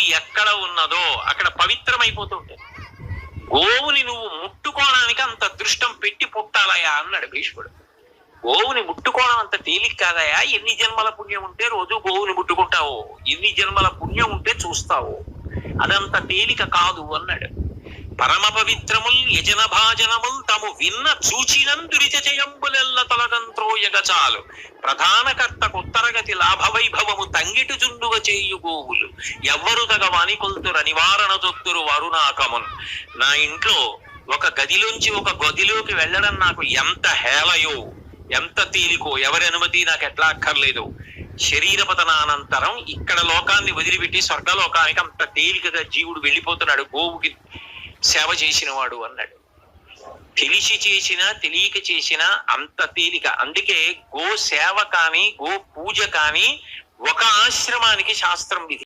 ఎక్కడ ఉన్నదో అక్కడ పవిత్రమైపోతుంటే గోవుని నువ్వు ముట్టుకోవడానికి అంత అదృష్టం పెట్టి పుట్టాలయా అన్నాడు భీష్ముడు. గోవుని ముట్టుకోవడం అంత తేలిక కాదయా, ఎన్ని జన్మల పుణ్యం ఉంటే రోజు గోవుని ముట్టుకుంటావో, ఎన్ని జన్మల పుణ్యం ఉంటే చూస్తావో, అదంత తేలిక కాదు అన్నాడు. పరమ పవిత్రముల్ యజన భాజనముల్ తము విన్న చూచినందురిచయంబులెల్ల తలగంత్రోయగ చాలు ప్రధానకర్త కొత్తరగతి లాభవైభవము తంగిటు చుండుగ చేయు గోవులు ఎవ్వరు తగ వానికొల్తుర నివారణ తొత్తురు వరుణాకమున్. నా ఇంట్లో ఒక గదిలోంచి ఒక గదిలోకి వెళ్ళడం నాకు ఎంత హేళయో, ఎంత తేలికో, ఎవరి అనుమతి నాకు ఎట్లా అక్కర్లేదు. శరీర పతనానంతరం ఇక్కడ లోకాన్ని వదిలిపెట్టి స్వర్గలోకానికి అంత తేలికగా జీవుడు వెళ్ళిపోతున్నాడు గోవుకి సేవ చేసిన వాడు అన్నాడు. తెలిసి చేసినా తెలియక చేసినా అంత తేలిక. అందుకే గో సేవ కానీ గో పూజ కానీ ఒక ఆశ్రమానికి శాస్త్రం విధి.